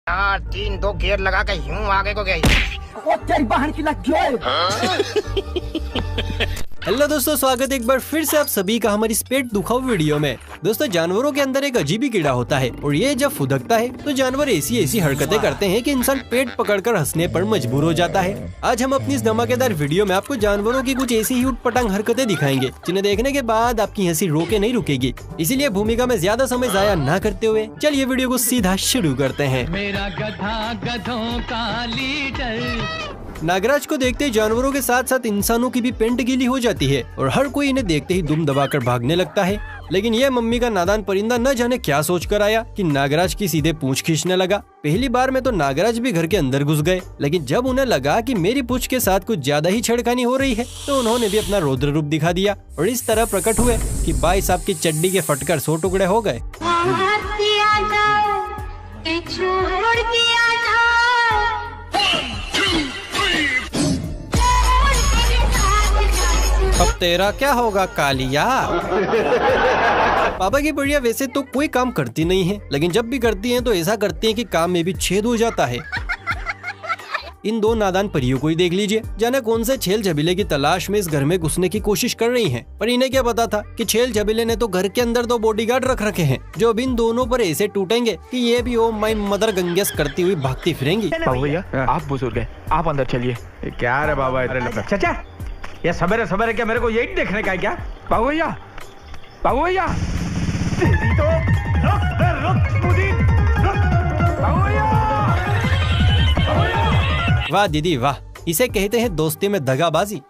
यार 3-2 गियर लगा के यूं आगे को गई। तेरी बहन की लग गई। हेलो दोस्तों, स्वागत है एक बार फिर से आप सभी का हमारी इस पेट दुखाऊ वीडियो में। दोस्तों, जानवरों के अंदर एक अजीब ही कीड़ा होता है और ये जब फुदकता है तो जानवर ऐसी हरकतें करते हैं कि इंसान पेट पकड़कर हंसने पर मजबूर हो जाता है। आज हम अपनी इस धमाकेदार वीडियो में आपको जानवरों की कुछ ऐसी ही उटपटांग हरकतें दिखाएंगे जिन्हें देखने के बाद आपकी हंसी रोके नहीं रुकेगी। इसीलिए भूमिका में ज्यादा समय जाया न करते हुए चलिए वीडियो को सीधा शुरू करते हैं। मेरा गधा गधों का लीडर। नागराज को देखते ही जानवरों के साथ साथ इंसानों की भी पेंट गीली हो जाती है और हर कोई इन्हें देखते ही दुम दबाकर भागने लगता है। लेकिन यह मम्मी का नादान परिंदा न जाने क्या सोच कर आया कि नागराज की सीधे पूंछ खींचने लगा। पहली बार में तो नागराज भी घर के अंदर घुस गए, लेकिन जब उन्हें लगा कि मेरी पूंछ के साथ कुछ ज्यादा ही छेड़खानी हो रही है तो उन्होंने भी अपना रौद्र रूप दिखा दिया और इस तरह प्रकट हुए कि भाई साहब की चड्डी के फटकर 100 टुकड़े हो गए। अब तेरा क्या होगा कालिया। पापा की बढ़िया वैसे तो कोई काम करती नहीं है, लेकिन जब भी करती हैं तो ऐसा करती हैं कि काम में भी छेद हो जाता है। इन दो नादान परियों को ही देख लीजिए, जाने कौन से छेल झबीले की तलाश में इस घर में घुसने की कोशिश कर रही हैं। पर इन्हें क्या पता था कि छेल झबीले ने तो घर के अंदर 2 बॉडीगार्ड रख रखे हैं जो अब इन दोनों पर ऐसे टूटेंगे कि ये भी ओ माय मदर गंगेस करती हुई भागती फिरेंगी। भैया आप बुजुर्ग हैं, आप अंदर चलिए। क्या रे बाबा, चाचा ये सवेरे सवेरे क्या मेरे को यही देखने का है क्या? बाबू भैया, बाबू भैया, वाह दीदी वाह, इसे कहते हैं दोस्ती में दगाबाजी।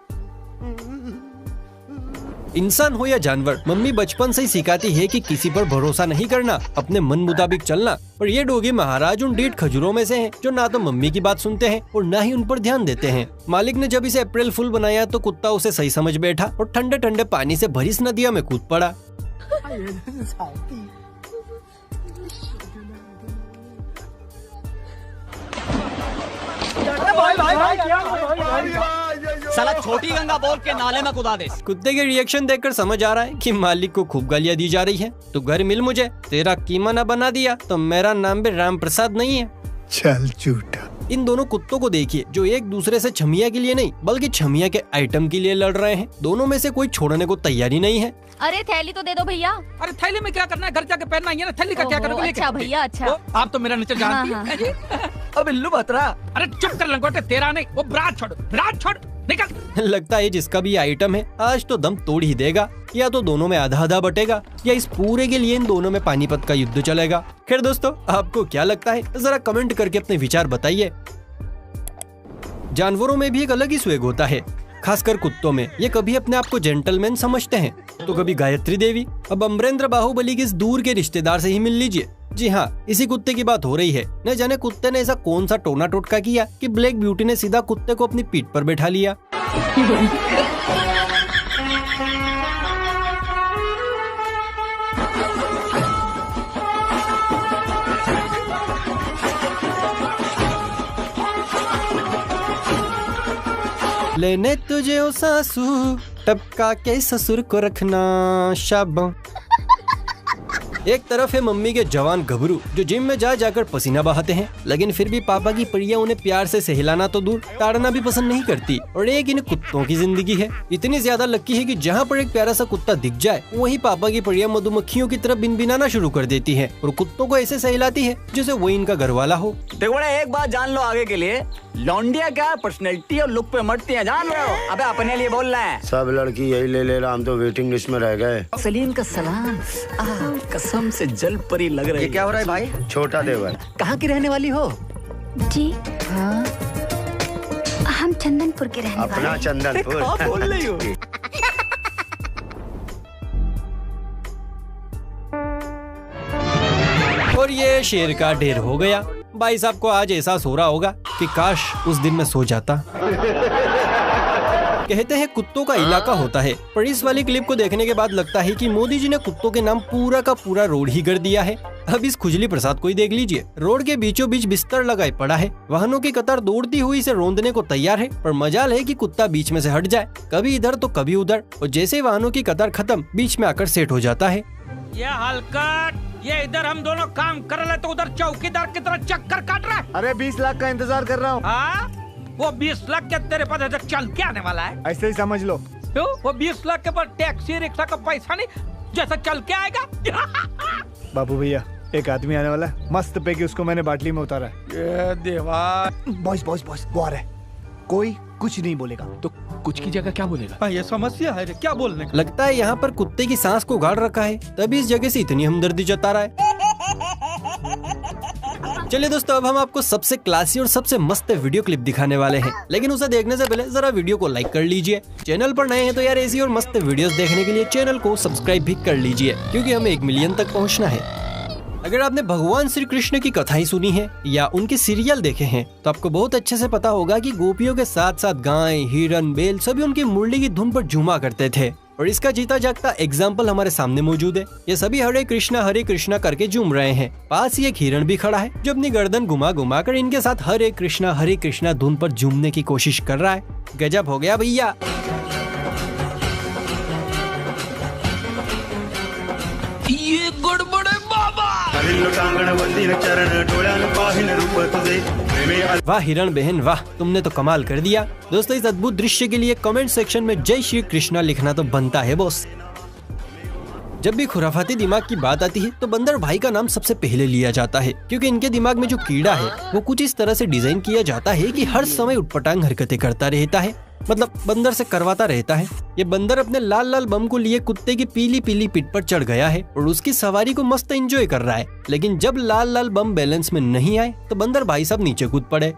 इंसान हो या जानवर, मम्मी बचपन से ही सिखाती है कि किसी पर भरोसा नहीं करना, अपने मन मुताबिक चलना। और ये डोगी महाराज उन डीठ खजूरों में से हैं जो ना तो मम्मी की बात सुनते हैं और ना ही उन पर ध्यान देते हैं। मालिक ने जब इसे अप्रैल फूल बनाया तो कुत्ता उसे सही समझ बैठा और ठंडे ठंडे पानी से भरी इस नदिया में कूद पड़ा। साला छोटी गंगा बोल के नाले में कुदा दे। कुत्ते के रिएक्शन देखकर समझ आ रहा है कि मालिक को खूब गालियां दी जा रही है। तो घर मिल मुझे, तेरा कीमा न बना दिया तो मेरा नाम भी राम प्रसाद नहीं है। चल झूठा। इन दोनों कुत्तों को देखिए जो एक दूसरे से छमिया के लिए नहीं बल्कि छमिया के आइटम के लिए लड़ रहे हैं। दोनों में से कोई छोड़ने को तैयारी नहीं है। अरे थैली तो दे दो भैया। अरे थैली में क्या करना है, घर जाके पहनना ही है ना। थैली का क्या करोगे? अच्छा भैया अच्छा। आप तो मेरा नेचर जानती हैं जी। अब इल्लू बतरा। अरे चुप कर लंगोटे, तेरा नहीं, वो ब्राज छोड़ निकल। लगता है जिसका भी आइटम है आज तो दम तोड़ ही देगा। या तो दोनों में आधा आधा बटेगा या इस पूरे के लिए इन दोनों में पानीपत का युद्ध चलेगा। खैर दोस्तों, आपको क्या लगता है जरा कमेंट करके अपने विचार बताइए। जानवरों में भी एक अलग ही स्वेग होता है, खासकर कुत्तों में। ये कभी अपने आप को जेंटलमैन समझते हैं तो कभी गायत्री देवी। अब अमरेंद्र बाहुबली के इस दूर के रिश्तेदार से ही मिल लीजिए। जी हाँ, इसी कुत्ते की बात हो रही है। न जाने कुत्ते ने ऐसा कौन सा टोना टोटका किया कि ब्लैक ब्यूटी ने सीधा कुत्ते को अपनी पीठ पर बैठा लिया। लेने तुझे ओ सासू टपका के ससुर को रखना शाबा। एक तरफ है मम्मी के जवान गबरू जो जिम में जा जाकर पसीना बहाते हैं, लेकिन फिर भी पापा की परियां उन्हें प्यार से सहलाना तो दूर ताड़ना भी पसंद नहीं करती। और एक इन कुत्तों की जिंदगी है, इतनी ज्यादा लकी है कि जहाँ पर एक प्यारा सा कुत्ता दिख जाए वहीं पापा की परियां मधुमक्खियों की तरफ बिनबिनाना शुरू कर देती है और कुत्तों को ऐसे सहलाती है जैसे वो इनका घर वाला हो। देखो एक बात जान लो आगे के लिए, लौंडिया क्या पर्सनैलिटी और लुक पे मरती है, जान रहे हो? अबे अपने लिए बोल रहे हैं। सब लड़की यही ले रहा, हम तो वेटिंग लिस्ट में रह गए। सलीम का सलाम। कसम से जल परी लग रही है। क्या हो रहा है भाई? छोटा देवर। कहाँ की रहने वाली हो? जी हाँ? हम चंदनपुर के रहने वाले। अपना चंदनपुर। क्या बोल रही हो? और ये शेर का ढेर हो गया। भाई साहब को आज एहसास हो रहा होगा कि काश उस दिन मैं सो जाता। कहते हैं कुत्तों का इलाका होता है, पर इस वाली क्लिप को देखने के बाद लगता है कि मोदी जी ने कुत्तों के नाम पूरा का पूरा रोड ही कर दिया है। अब इस खुजली प्रसाद को ही देख लीजिए, रोड के बीचों बीच बिस्तर लगाए पड़ा है, वाहनों की कतार दौड़ती हुई इसे रोंदने को तैयार है, पर मजाल है कि कुत्ता बीच में से हट जाए, कभी इधर तो कभी उधर, और जैसे वाहनों की कतार खत्म बीच में आकर सेट हो जाता है। ये हलकट, ये इधर हम दोनों काम कर रहे तो उधर चौकीदार की तरह चक्कर काट रहे। अरे 20 लाख का इंतजार कर रहा हूँ। हाँ, वो 20 लाख के तेरे पास ऐसे चल के आने वाला है? ऐसे ही समझ लो। क्यों? वो 20 लाख के पास टैक्सी रिक्शा का पैसा नहीं, जैसा चल के आएगा। बाबू भैया, एक आदमी आने वाला है, मस्त पैकी उसको मैंने बाटली में उतारा है। ये देवा। बॉस बॉस बॉस, वो आ रहा है। कोई कुछ नहीं बोलेगा। तो कुछ की जगह क्या बोलेगा? ये समस्या है रे, क्या बोलने का? लगता है यहाँ पर कुत्ते की सांस को गाड़ रखा है, तभी इस जगह से इतनी हमदर्दी जता रहा है। चलिए दोस्तों, अब हम आपको सबसे क्लासी और सबसे मस्त वीडियो क्लिप दिखाने वाले हैं, लेकिन उसे देखने से पहले जरा वीडियो को लाइक कर लीजिए। चैनल पर नए हैं तो यार ऐसी और मस्त वीडियोस देखने के लिए चैनल को सब्सक्राइब भी कर लीजिए, क्योंकि हमें 1 मिलियन तक पहुंचना है। अगर आपने भगवान श्री कृष्ण की कथाएं सुनी है या उनके सीरियल देखे हैं, तो आपको बहुत अच्छे से पता होगा कि गोपियों के साथ साथ गाय, हिरन, बैल सभी उनकी मुरली की धुन पर झूमा करते थे। और इसका जीता जागता एग्जाम्पल हमारे सामने मौजूद है। ये सभी हरे कृष्णा करके झूम रहे हैं। पास ही एक हिरण भी खड़ा है जो अपनी गर्दन घुमा घुमा कर इनके साथ हरे कृष्णा धुन पर झूमने की कोशिश कर रहा है। गजब हो गया भैया। ये गड़बड़ है बाबा। वाह हिरण बहन वाह, तुमने तो कमाल कर दिया। दोस्तों, इस अद्भुत दृश्य के लिए कमेंट सेक्शन में जय श्री कृष्णा लिखना तो बनता है बॉस। जब भी खुराफाती दिमाग की बात आती है तो बंदर भाई का नाम सबसे पहले लिया जाता है, क्योंकि इनके दिमाग में जो कीड़ा है वो कुछ इस तरह से डिजाइन किया जाता है कि हर समय उटपटांग हरकतें करता रहता है, मतलब बंदर से करवाता रहता है। ये बंदर अपने लाल लाल बम को लिए कुत्ते की पीली पीली पीठ पर चढ़ गया है और उसकी सवारी को मस्त एंजॉय कर रहा है। लेकिन जब लाल लाल बम बैलेंस में नहीं आए तो बंदर भाई साहब नीचे कूद पड़े।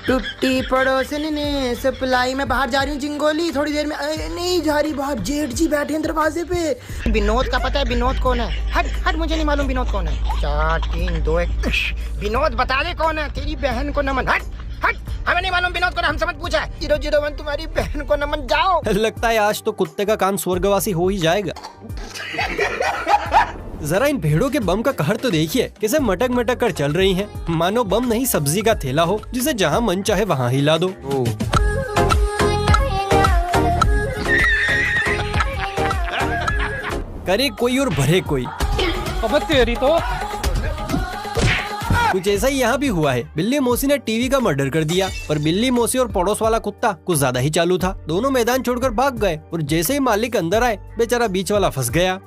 टुट्टी पड़ोसन ने सप्लाई में बाहर जा रही हूँ चिंगोली, थोड़ी देर में नहीं जा रही बाहर, जेठ जी बैठे हैं दरवाजे पे। विनोद का पता है? विनोद कौन है? हट हट, मुझे नहीं मालूम विनोद कौन है। 4 3 2 1 विनोद बता दे कौन है। तेरी बहन को नमन। हट हट, हमें नहीं मालूम विनोद कौन है, हमसे मत पूछा। 001 तुम्हारी बहन को नमन, जाओ। लगता है आज तो कुत्ते का काम स्वर्गवासी हो ही जाएगा। जरा इन भेड़ों के बम का कहर तो देखिए, कैसे मटक मटक कर चल रही हैं। मानो बम नहीं सब्जी का थैला हो जिसे जहां मन चाहे वहां हिला दो। करे कोई और भरे कोई। अब तेरी तो कुछ ऐसा ही यहाँ भी हुआ है। बिल्ली मौसी ने टीवी का मर्डर कर दिया, पर बिल्ली मौसी और पड़ोस वाला कुत्ता कुछ ज्यादा ही चालू था। दोनों मैदान छोड़कर भाग गए और जैसे ही मालिक अंदर आए, बेचारा बीच वाला फंस गया।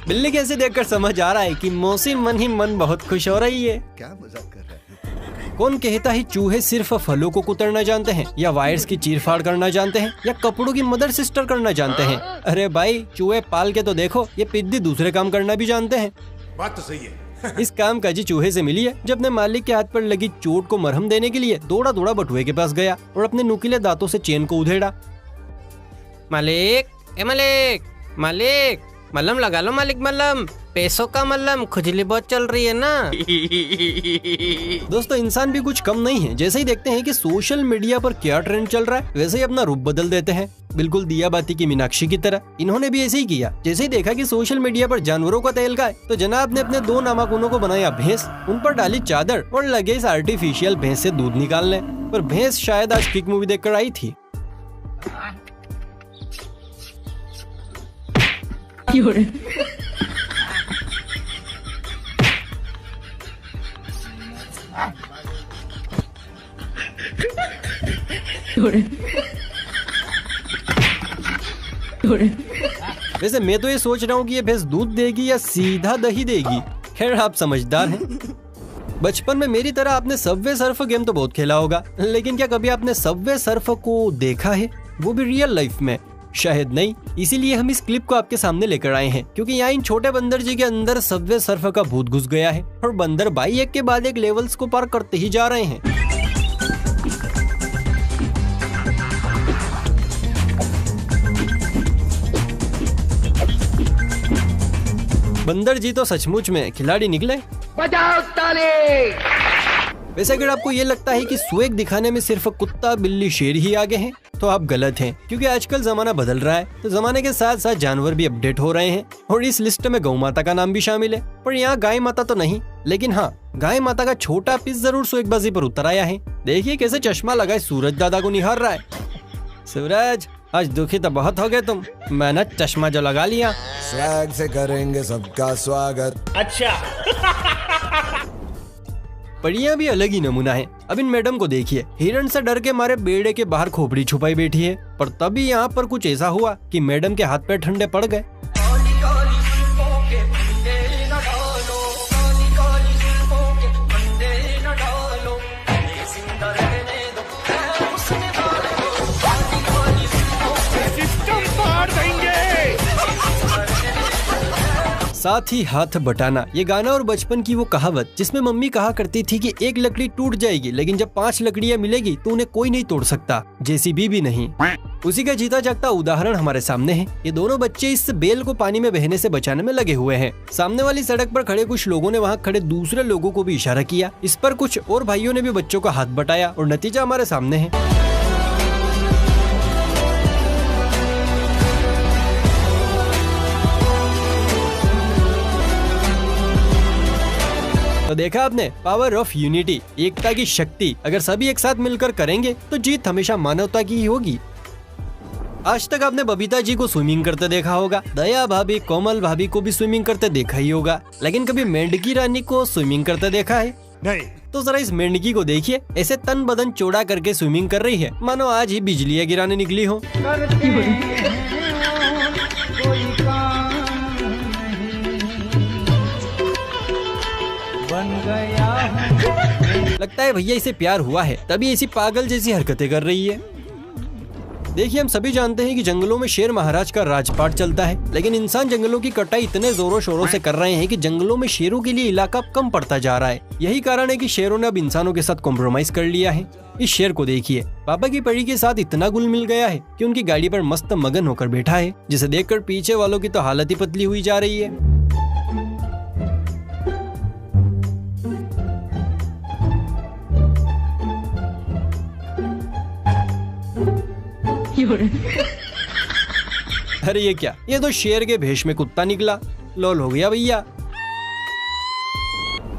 बिल्ली के ऐसे देखकर समझ आ रहा है कि मौसी मन ही मन बहुत खुश हो रही है। क्या मजाक कर रहा है? कौन कहता है चूहे सिर्फ फलों को कुतरना जानते हैं, या वायर्स की चीरफाड़ करना जानते हैं, या कपड़ों की मदर सिस्टर करना जानते हैं। अरे भाई, चूहे पाल के तो देखो, ये पिद्दी दूसरे काम करना भी जानते हैं। बात तो सही है। इस काम का जी चूहे से मिली है, जब अपने मालिक के हाथ पर लगी चोट को मरहम देने के लिए दौड़ा दौड़ा बटुए के पास गया और अपने नुकीले दांतों से चेन को उधेड़ा। मालिक, ए मालिक, मालिक, मल्लम लगा लो मालिक, मल्लम, पैसों का मल्लम, खुजली बहुत चल रही है ना। दोस्तों, इंसान भी कुछ कम नहीं है। जैसे ही देखते हैं कि सोशल मीडिया पर क्या ट्रेंड चल रहा है, वैसे ही अपना रूप बदल देते हैं, बिल्कुल दिया बाती की मीनाक्षी की तरह। इन्होंने भी ऐसे ही किया। जैसे ही देखा कि सोशल मीडिया पर जानवरों का तहलका है, तो जनाब ने अपने 2 नामाकुनों को बनाया भैंस, उन पर डाली चादर और लगे इस आर्टिफिशियल भैंस से दूध निकालने। पर भैंस शायद आज किक मूवी देखकर आई थी। वैसे मैं तो ये सोच रहा हूँ कि ये भैंस दूध देगी या सीधा दही देगी। खैर, आप समझदार हैं। बचपन में मेरी तरह आपने सबवे सर्फ गेम तो बहुत खेला होगा, लेकिन क्या कभी आपने सबवे सर्फ को देखा है, वो भी रियल लाइफ में? शायद नहीं। इसीलिए हम इस क्लिप को आपके सामने लेकर आए हैं, क्योंकि यहाँ इन छोटे बंदर जी के अंदर सबवे सर्फ का भूत घुस गया है और बंदर भाई एक के बाद एक लेवल्स को पार करते ही जा रहे हैं। बंदर जी तो सचमुच में खिलाड़ी निकले। बजाओ ताली। वैसे अगर आपको ये लगता है कि स्वैग दिखाने में सिर्फ कुत्ता, बिल्ली, शेर ही आगे हैं, तो आप गलत हैं, क्योंकि आजकल जमाना बदल रहा है, तो जमाने के साथ साथ जानवर भी अपडेट हो रहे हैं और इस लिस्ट में गौ माता का नाम भी शामिल है। पर यहाँ गाय माता तो नहीं, लेकिन हाँ गाय माता का छोटा पीस जरूर सोएकबाजी पर उतर आया है। देखिए कैसे चश्मा लगाए सूरज दादा को निहार रहा है। सूरज, आज दुखी तो बहुत हो गए तुम, मैंने चश्मा जो लगा लिया। स्वैग से करेंगे सबका स्वागत। परियां भी अलग ही नमूना है। अब इन मैडम को देखिए, हिरण से डर के मारे बेड़े के बाहर खोपड़ी छुपाई बैठी है, पर तभी यहाँ पर कुछ ऐसा हुआ कि मैडम के हाथ पैर ठंडे पड़ गए। साथ ही हाथ बटाना, ये गाना और बचपन की वो कहावत जिसमें मम्मी कहा करती थी कि एक लकड़ी टूट जाएगी लेकिन जब 5 लकड़ियां मिलेगी तो उन्हें कोई नहीं तोड़ सकता, जेसीबी भी नहीं। उसी का जीता जागता उदाहरण हमारे सामने है। ये दोनों बच्चे इस बेल को पानी में बहने से बचाने में लगे हुए हैं। सामने वाली सड़क पर खड़े कुछ लोगों ने वहाँ खड़े दूसरे लोगों को भी इशारा किया। इस पर कुछ और भाइयों ने भी बच्चों का हाथ बटाया और नतीजा हमारे सामने है। तो देखा आपने, पावर ऑफ यूनिटी, एकता की शक्ति। अगर सभी एक साथ मिलकर करेंगे तो जीत हमेशा मानवता की ही होगी। आज तक आपने बबीता जी को स्विमिंग करते देखा होगा, दया भाभी, कोमल भाभी को भी स्विमिंग करते देखा ही होगा, लेकिन कभी मेंढकी रानी को स्विमिंग करते देखा है? नहीं। तो जरा इस मेंढकी को देखिए, ऐसे तन बदन चौड़ा करके स्विमिंग कर रही है मानो आज ही बिजलियां गिराने निकली हो। लगता है भैया इसे प्यार हुआ है, तभी ऐसी पागल जैसी हरकतें कर रही है। देखिए, हम सभी जानते हैं कि जंगलों में शेर महाराज का राजपाट चलता है, लेकिन इंसान जंगलों की कटाई इतने जोरों शोरों से कर रहे हैं कि जंगलों में शेरों के लिए इलाका कम पड़ता जा रहा है। यही कारण है कि शेरों ने अब इंसानों के साथ कॉम्प्रोमाइज कर लिया है। इस शेर को देखिए, पापा की परी के साथ इतना गुल मिल गया है कि उनकी गाड़ी पर मस्त मगन होकर बैठा है, जिसे देखकर पीछे वालों की तो हालत ही पतली हुई जा रही है। अरे ये क्या, ये तो शेर के भेष में कुत्ता निकला। लॉल हो गया भैया।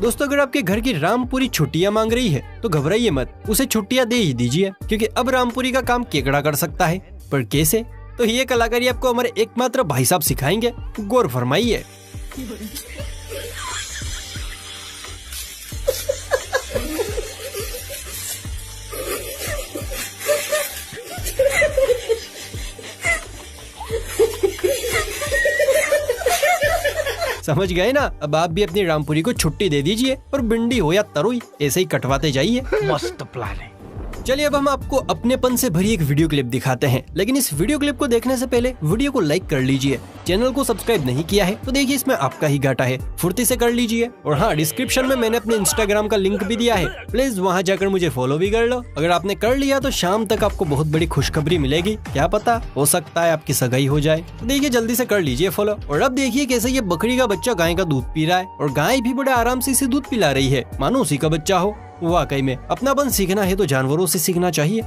दोस्तों, अगर आपके घर की रामपुरी छुट्टियां मांग रही है तो घबराइए मत, उसे छुट्टियां दे ही दीजिए, क्योंकि अब रामपुरी का काम केकड़ा कर सकता है। पर कैसे? तो ये कलाकारी आपको हमारे एकमात्र भाई साहब सिखाएंगे, गौर फरमाइए। समझ गए ना? अब आप भी अपनी रामपुरी को छुट्टी दे दीजिए और भिंडी हो या तरुई ऐसे ही कटवाते जाइए। मस्त प्लान है। चलिए अब हम आपको अपनेपन से भरी एक वीडियो क्लिप दिखाते हैं, लेकिन इस वीडियो क्लिप को देखने से पहले वीडियो को लाइक कर लीजिए। चैनल को सब्सक्राइब नहीं किया है तो देखिए इसमें आपका ही घाटा है, फुर्ती से कर लीजिए। और हाँ, डिस्क्रिप्शन में मैंने अपने इंस्टाग्राम का लिंक भी दिया है, प्लीज वहाँ जाकर मुझे फॉलो भी कर लो। अगर आपने कर लिया तो शाम तक आपको बहुत बड़ी खुशखबरी मिलेगी, क्या पता हो सकता है आपकी सगाई हो जाए। तो देखिए जल्दी से कर लीजिए फॉलो। और अब देखिए कैसे ये बकरी का बच्चा गाय का दूध पी रहा है और गाय भी बड़े आराम से इसे दूध पिला रही है, मानो उसी का बच्चा हो। वाकई में अपनापन सीखना है तो जानवरों से सीखना चाहिए।